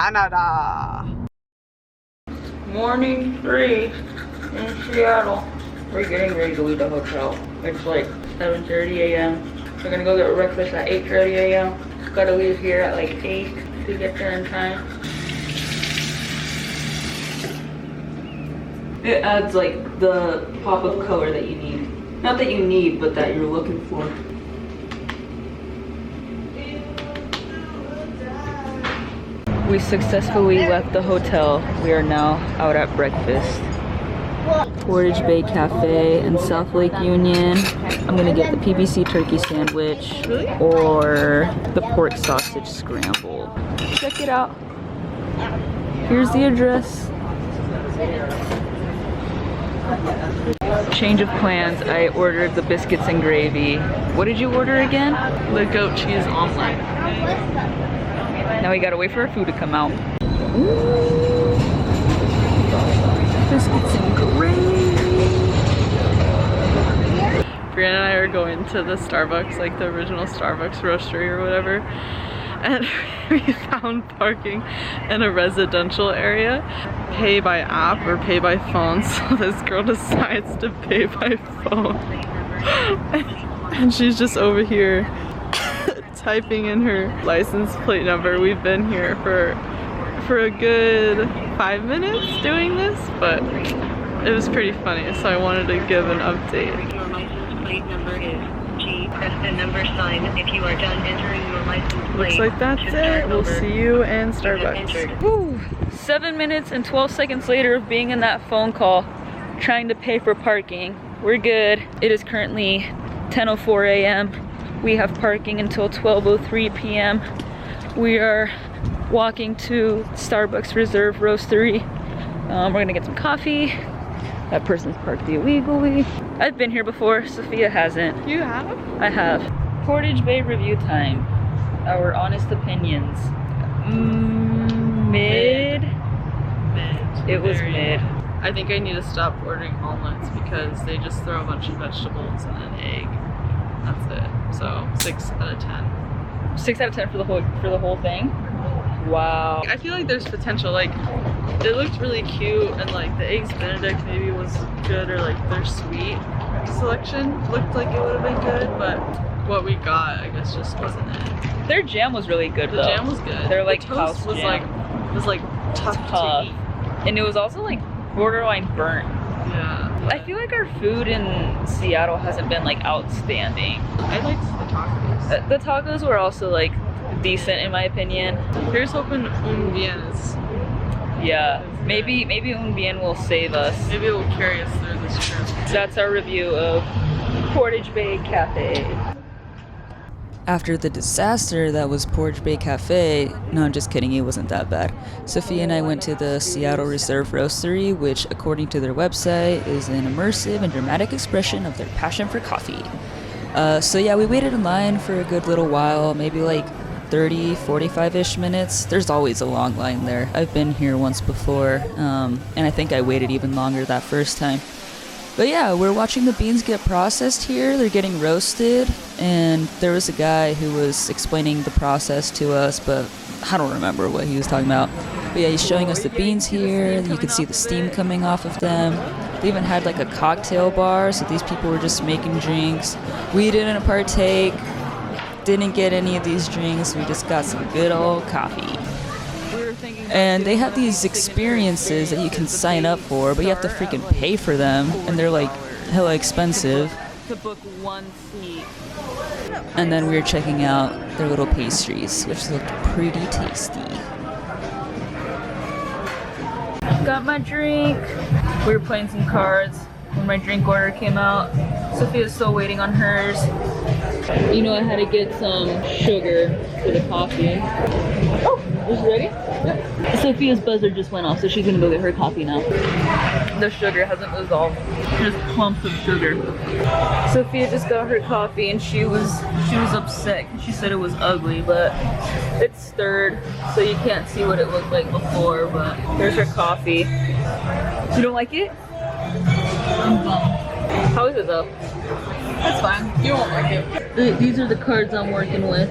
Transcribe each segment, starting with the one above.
Canada. Morning 3 in Seattle. We're getting ready to leave the hotel. It's like 7:30 a.m. We're gonna go get breakfast at 8:30 a.m. Gotta leave here at like 8 to get there in time. It adds like the pop of color that you need. Not that you need, but that you're looking for. We successfully left the hotel. We are now out at breakfast. Portage Bay Cafe in South Lake Union. I'm gonna get the PBC turkey sandwich or the pork sausage scramble. Check it out. Here's the address. Change of plans. I ordered the biscuits and gravy. What did you order again? The goat cheese omelet. Now we gotta wait for our food to come out. Ooh. Biscuits and gravy. Brianna and I are going to the Starbucks, like the original Starbucks Roastery or whatever. And we found parking in a residential area. Pay by app or pay by phone. So this girl decides to pay by phone. And she's just over here typing in her license plate number. We've been here for a good 5 minutes doing this, but it was pretty funny, so I wanted to give an update. Your license plate number is G. Press the number sign if you are done entering your license plate. Looks like that's it. We'll see you in Starbucks. Woo! 7 minutes and 12 seconds later of being in that phone call, trying to pay for parking. We're good. It is currently 10:04 a.m. We have parking until 12:03 p.m. We are walking to Starbucks Reserve Roastery. We're gonna get some coffee. That person's parked illegally. I've been here before, Sophia hasn't. You have? I have. Portage Bay review time. Our honest opinions. Mid? Mid. It was Very mid. I think I need to stop ordering omelets because they just throw a bunch of vegetables and an egg. That's it. So 6 out of 10. 6 out of 10 for the whole thing? Wow. I feel like there's potential. Like, it looked really cute, and like the eggs Benedict maybe was good, or like their sweet selection looked like it would have been good, but what we got, I guess, just wasn't it. Their jam was really good though. The jam was good. They're like the toast house was jam. like tough to eat. And it was also like borderline burnt. Yeah. I feel like our food in Seattle hasn't been like outstanding. I liked the tacos. The tacos were also like decent in my opinion. Here's hoping Un Bien is. Yeah, maybe Un Bien will save us. Maybe it will carry us through this trip. That's our review of Portage Bay Cafe. After the disaster that was Portage Bay Cafe, no, I'm just kidding, it wasn't that bad. Sophia and I went to the Seattle Reserve Roastery, which according to their website is an immersive and dramatic expression of their passion for coffee. So yeah, we waited in line for a good little while, maybe like 30, 45-ish minutes. There's always a long line there. I've been here once before, and I think I waited even longer that first time. But yeah, we're watching the beans get processed here. They're getting roasted, and there was a guy who was explaining the process to us, but I don't remember what he was talking about. But yeah, he's showing us the beans here. You can see the steam coming off of them. They even had like a cocktail bar, so these people were just making drinks. We didn't partake. Didn't get any of these drinks. We just got some good old coffee. And they have these experiences that you can sign up for, but you have to freaking pay for them, and they're like hella expensive. To book one seat. And then we were checking out their little pastries, which looked pretty tasty. Got my drink. We were playing some cards when my drink order came out. Sophia's still waiting on hers. You know, I had to get some sugar for the coffee. Oh, is she ready? Yep. Sophia's buzzer just went off, so she's gonna go get her coffee now. The sugar hasn't dissolved. Just clumps of sugar. Sophia just got her coffee and she was upset. She said it was ugly, but it's stirred, so you can't see what it looked like before, but here's her coffee. You don't like it? I'm bummed. How is it though? That's fine. You won't like it. These are the cards I'm working with.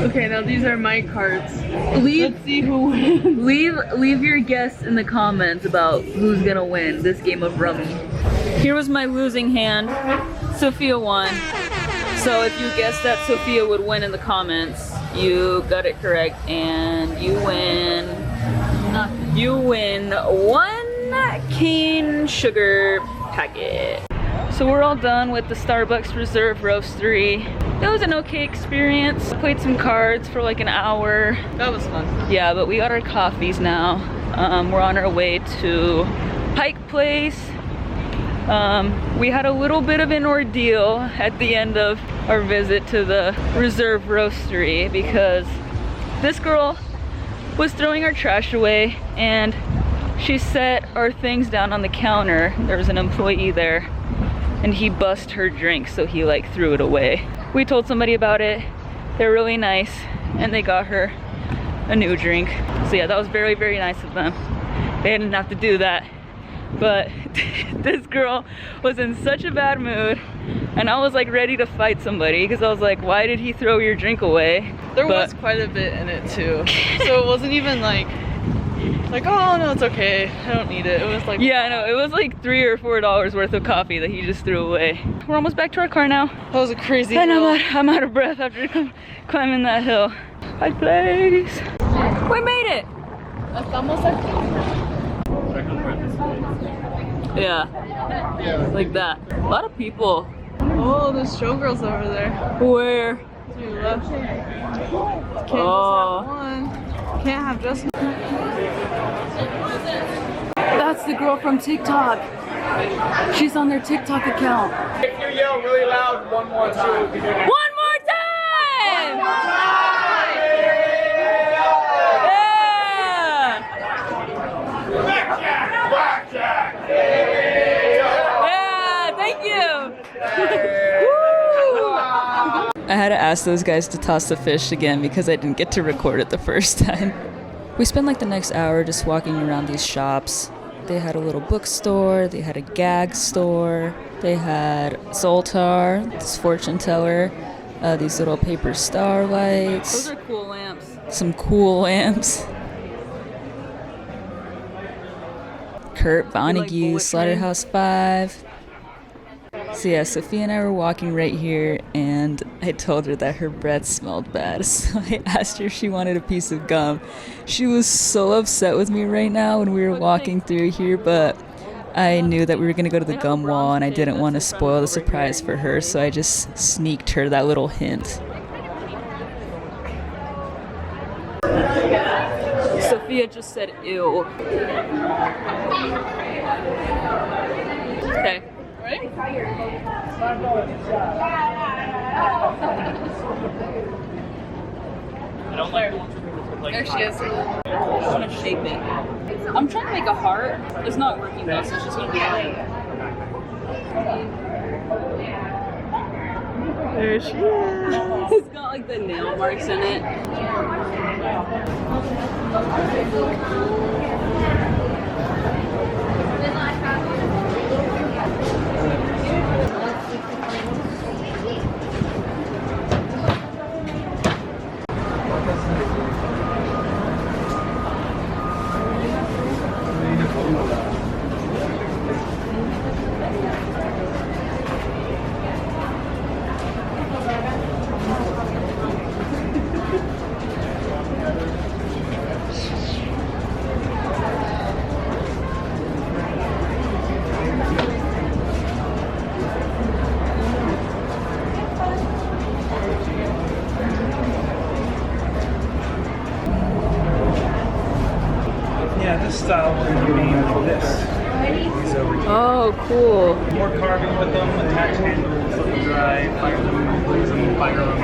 Okay, now these are my cards. Let's see who wins. Leave your guess in the comments about who's gonna win this game of rummy. Here was my losing hand. Sophia won. So if you guessed that Sophia would win in the comments, you got it correct, and you win. You win 1 cane sugar packet. So we're all done with the Starbucks Reserve Roastery. It was an okay experience. Played some cards for like an hour. That was fun. Yeah, but we got our coffees now. We're on our way to Pike Place. We had a little bit of an ordeal at the end of our visit to the Reserve Roastery because this girl was throwing our trash away and she set our things down on the counter. There was an employee there and he bust her drink, so he like threw it away. We told somebody about it. They're really nice and they got her a new drink. So yeah, that was very, very nice of them. They didn't have to do that. But this girl was in such a bad mood and I was like ready to fight somebody because I was like, why did he throw your drink away? There was quite a bit in it too. So it wasn't even like, oh no, it's okay, I don't need it. It was like, yeah, no, it was like $3 or $4 worth of coffee that he just threw away. We're almost back to our car now. that was a crazy And hill. I'm out of breath after climbing that hill. Hi, place. We made it. Yeah, like that. A lot of people. Oh, there's showgirls over there. Where? To your left. Can't Oh. just have one. Can't have just one. That's the girl from TikTok. She's on their TikTok account. If you yell really loud one more time. One more time! Blackjack! Yeah, thank you. I had to ask those guys to toss the fish again because I didn't get to record it the first time. We spent like the next hour just walking around these shops. They had a little bookstore, they had a gag store, they had Zoltar, this fortune teller, these little paper starlights. Those are cool lamps. Some cool lamps. Kurt Vonnegut, bullet Slaughterhouse 5. So yeah, Sophia and I were walking right here and I told her that her breath smelled bad. So I asked her if she wanted a piece of gum. She was so upset with me right now when we were walking through here, but I knew that we were going to go to the gum wall and I didn't want to spoil the surprise for her, so I just sneaked her that little hint. Sophia just said ew. Okay. Ready? There she is. I want to shape it. I'm trying to make a heart. It's not working though, so it's just going to be like... There she is. It's got like the nail marks in it. Yeah, this style we're going to be like this. These over here. Oh, cool. More carving with them, attach handles, let them dry, fire them, close them, fire them.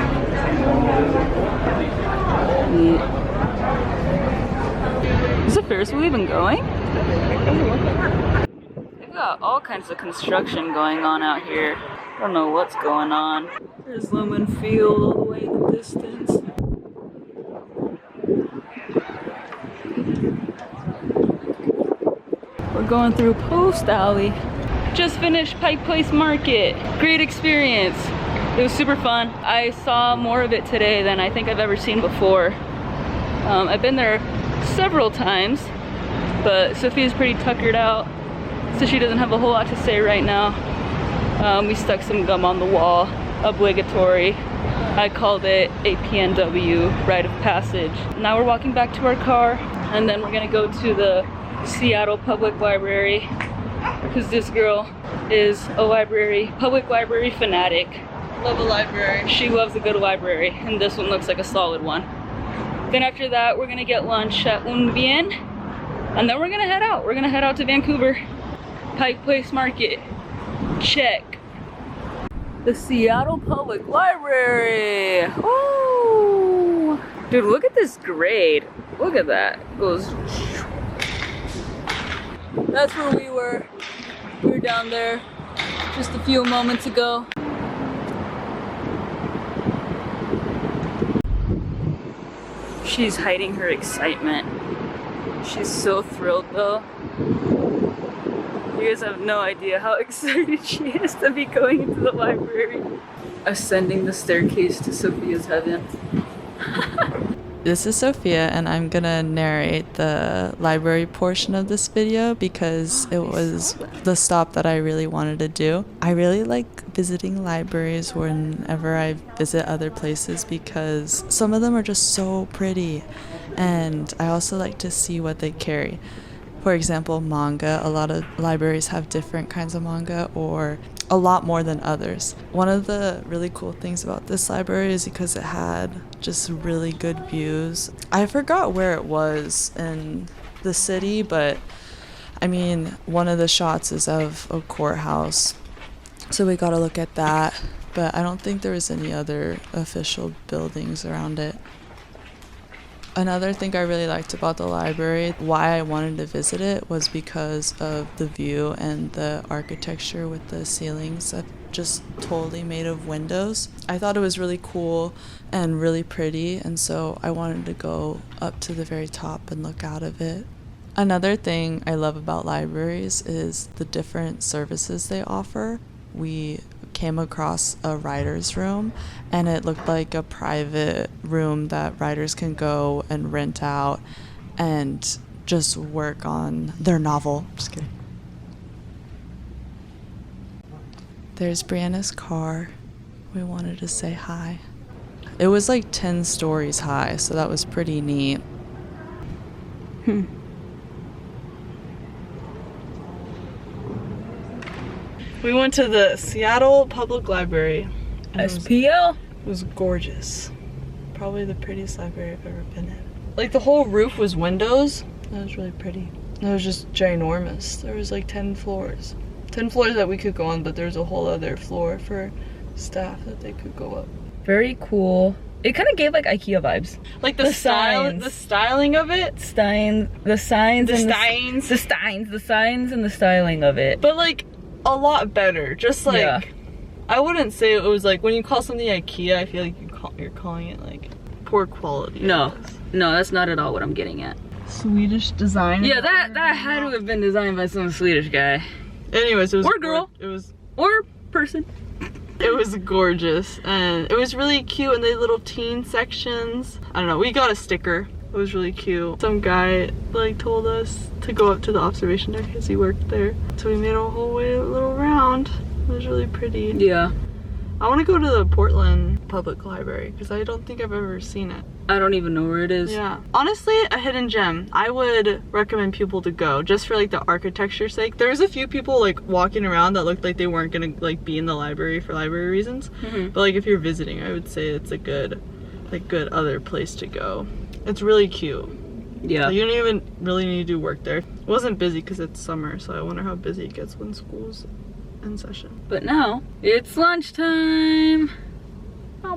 Is the Ferris wheel even going? They've got all kinds of construction going on out here. I don't know what's going on. There's Lumen Field all the way in the distance. We're going through Post Alley. Just finished Pike Place Market. Great experience. It was super fun. I saw more of it today than I think I've ever seen before. I've been there several times, but Sophia's pretty tuckered out, so she doesn't have a whole lot to say right now. We stuck some gum on the wall, obligatory. I called it a PNW, rite of passage. Now we're walking back to our car, and then we're gonna go to the Seattle Public Library, because this girl is a public library fanatic. Love a library. She loves a good library, and this one looks like a solid one. Then after that, we're gonna get lunch at Un Bien, and then we're gonna head out. We're gonna head out to Vancouver. Pike Place Market, check. The Seattle Public Library. Oh, dude, look at this grade. Look at that. It goes. That's where we were. We were down there just a few moments ago. She's hiding her excitement. She's so thrilled though. You guys have no idea how excited she is to be going into the library. Ascending the staircase to Sophia's heaven. This is Sophia, and I'm gonna narrate the library portion of this video because it was the stop that I really wanted to do. I really like visiting libraries whenever I visit other places because some of them are just so pretty, and I also like to see what they carry. For example, manga. A lot of libraries have different kinds of manga, or a lot more than others. One of the really cool things about this library is because it had just really good views. I forgot where it was in the city, but I mean, one of the shots is of a courthouse, so we got to look at that, but I don't think there was any other official buildings around it. Another thing I really liked about the library, why I wanted to visit it, was because of the view and the architecture with the ceilings that just totally made of windows. I thought it was really cool and really pretty, and so I wanted to go up to the very top and look out of it. Another thing I love about libraries is the different services they offer. We came across a writer's room, and it looked like a private room that writers can go and rent out and just work on their novel. Just kidding. There's Brianna's car. We wanted to say hi. It was like 10 stories high, so that was pretty neat. We went to the Seattle Public Library. SPL? It was gorgeous. Probably the prettiest library I've ever been in. Like, the whole roof was windows. That was really pretty. It was just ginormous. There was like 10 floors. 10 floors that we could go on, but there's a whole other floor for staff that they could go up. Very cool. It kind of gave like IKEA vibes. Like the styling of it. The signs and the styling of it. But like a lot better. Just like, yeah. I wouldn't say it was like, when you call something IKEA, I feel like you're calling it like poor quality. No, that's not at all what I'm getting at. Swedish design. Yeah, that had to have been designed by some Swedish guy. Anyways, it was or girl. Or person. It was gorgeous, and it was really cute, and they had little teen sections. I don't know, we got a sticker. It was really cute. Some guy like told us to go up to the observation deck because he worked there. So we made a whole little round. It was really pretty. Yeah. I want to go to the Portland Public Library because I don't think I've ever seen it. I don't even know where it is. Yeah. Honestly, a hidden gem. I would recommend people to go just for like the architecture's sake. There was a few people like walking around that looked like they weren't gonna like be in the library for library reasons. But like if you're visiting, I would say it's a good other place to go. It's really cute. Yeah. So you don't even really need to do work there. It wasn't busy because it's summer, so I wonder how busy it gets when school's in session. But now it's lunchtime. We're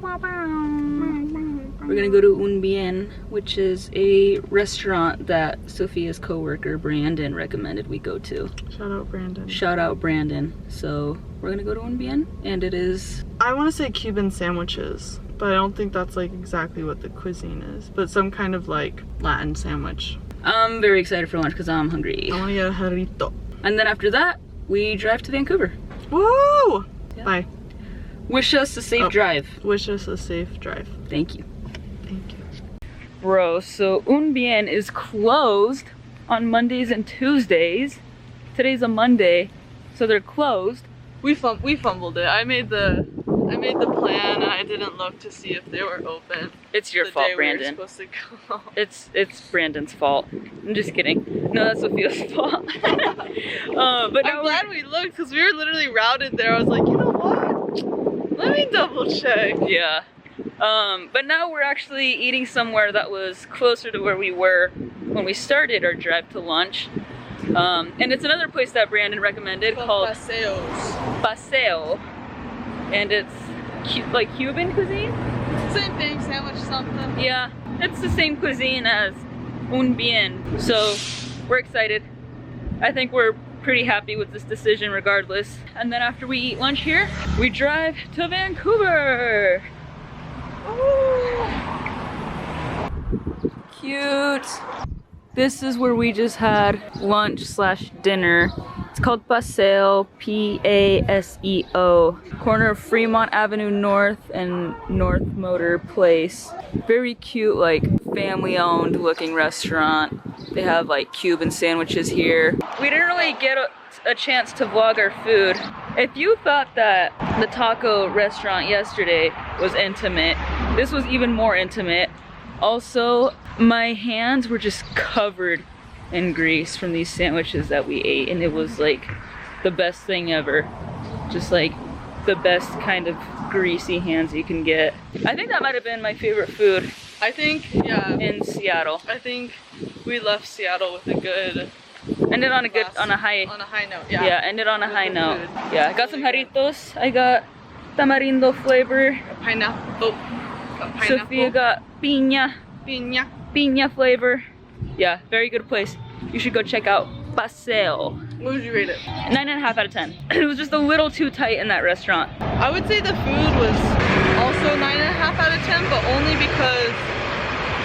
gonna go to Un Bien, which is a restaurant that Sophia's coworker Brandon recommended we go to. Shout out Brandon. Shout out Brandon. So we're gonna go to Un Bien, and it is, I want to say Cuban sandwiches, but I don't think that's like exactly what the cuisine is, but some kind of like Latin sandwich. I'm very excited for lunch because I'm hungry. I want to get a jarrito. And then after that, we drive to Vancouver. Woo! Yeah. Bye. Wish us a safe drive. Wish us a safe drive. Thank you. Thank you. Bro, so Un Bien is closed on Mondays and Tuesdays. Today's a Monday, so they're closed. We fumbled it. I made the plan and I didn't look to see if they were open. It's your the fault, day Brandon. We were supposed to go. It's Brandon's fault. I'm just kidding. No, that's Sophia's fault. But I'm glad we looked because we were literally routed there. I was like, you know what? Let me double check. Yeah. But now we're actually eating somewhere that was closer to where we were when we started our drive to lunch. And it's another place that Brandon recommended called Paseo. And it's like Cuban cuisine? Same thing, sandwich something. Yeah, it's the same cuisine as Un Bien. So we're excited. I think we're pretty happy with this decision regardless. And then after we eat lunch here, we drive to Vancouver. Ooh. Cute. This is where we just had lunch / dinner. It's called Paseo, P-A-S-E-O. Corner of Fremont Avenue North and North Motor Place. Very cute, like family-owned looking restaurant. They have like Cuban sandwiches here. We didn't really get a chance to vlog our food. If you thought that the taco restaurant yesterday was intimate, this was even more intimate. Also, my hands were just covered in grease from these sandwiches that we ate, and it was like the best thing ever. Just like the best kind of greasy hands you can get. I think that might have been my favorite food. I think, yeah. In Seattle. I think we left Seattle with a good. Ended on a On a high note, yeah. Yeah, ended on a With high the note. food. Yeah, I got some jarritos. I got tamarindo flavor. Pineapple. Sophia got piña flavor. Yeah, very good place. You should go check out Paseo. What would you rate it? 9.5 out of 10. It was just a little too tight in that restaurant. I would say the food was also 9.5 out of 10, but only because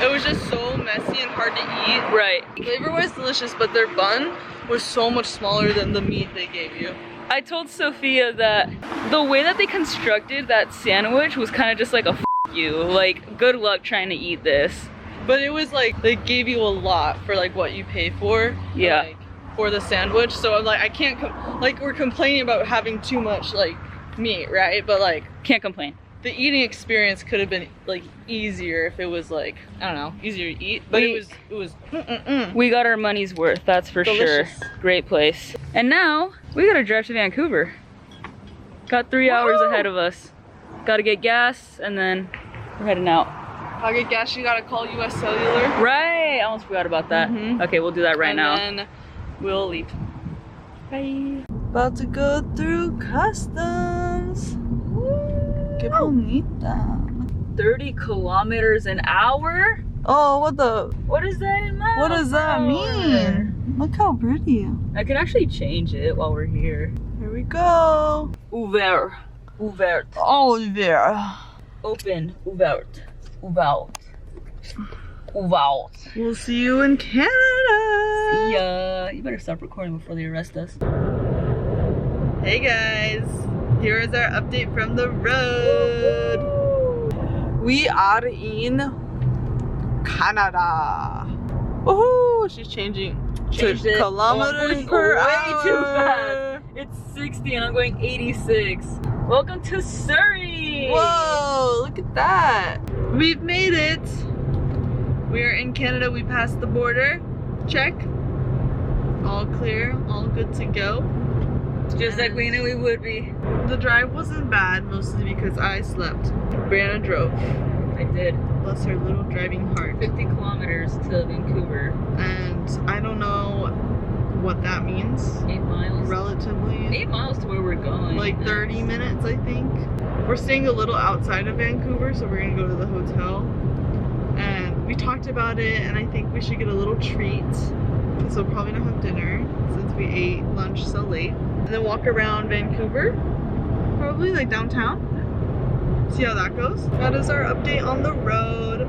it was just so messy and hard to eat. Right. Flavor was delicious, but their bun was so much smaller than the meat they gave you. I told Sophia that the way that they constructed that sandwich was kind of just like a you. Like, good luck trying to eat this. But it was like, they gave you a lot for like what you pay for. Yeah. Like, for the sandwich. So I'm like, I can't, like we're complaining about having too much like meat, right? But like, can't complain. The eating experience could have been like easier if it was like, I don't know, easier to eat. But it was We got our money's worth, that's for delicious. Sure. Great place. And now, we gotta drive to Vancouver. Got 3 hours ahead of us. Gotta get gas, and then we're heading out. I'll get gas, you gotta call US Cellular. Right, I almost forgot about that. Okay, we'll do that right now. And then we'll leave. Bye. About to go through customs. Que bonita. 30 kilometers an hour? Oh, What is that in miles? what does that mean? Look how pretty. I can actually change it while we're here. Here we go. Ouvert. Oh, there. Open. Ouvert. We'll see you in Canada. Yeah, you better stop recording before they arrest us. Hey guys, here is our update from the road. We are in Canada. Woohoo! She's changing to Changed it. kilometers I'm per going hour. way too fast. It's 60 and I'm going 86. Welcome to Surrey. Whoa! Look at that. We've made it. We are in Canada. We passed the border. Check. All clear. All good to go. Just like we knew we would be. The drive wasn't bad, mostly because I slept. Brianna drove. I did. Bless her little driving heart. 50 kilometers to Vancouver. And I don't know what that means. 8 miles. Relatively. 8 miles to where we're going. Like 30 minutes, I think. We're staying a little outside of Vancouver, so we're gonna go to the hotel. And we talked about it, and I think we should get a little treat. So we'll probably not have dinner since we ate lunch so late. And then walk around Vancouver, probably like downtown. See how that goes. That is our update on the road.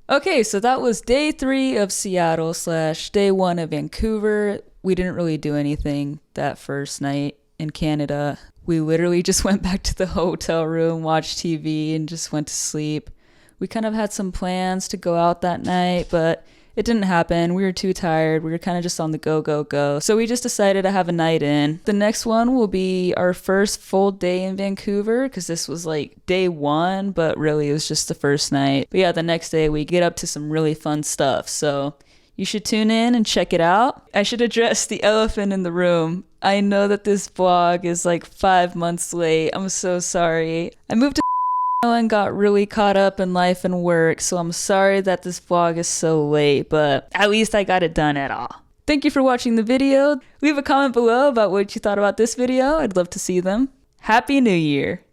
Okay, so that was day 3 of Seattle / day 1 of Vancouver. We didn't really do anything that first night in Canada. We literally just went back to the hotel room, watched TV, and just went to sleep. We kind of had some plans to go out that night, but it didn't happen. We were too tired. We were kind of just on the go. So we just decided to have a night in. The next one will be our first full day in Vancouver, because this was like day 1, but really it was just the first night. But yeah, the next day we get up to some really fun stuff. So you should tune in and check it out. I should address the elephant in the room. I know that this vlog is like 5 months late. I'm so sorry. I moved to and got really caught up in life and work, so I'm sorry that this vlog is so late, but at least I got it done at all. Thank you for watching the video. Leave a comment below about what you thought about this video. I'd love to see them. Happy New Year!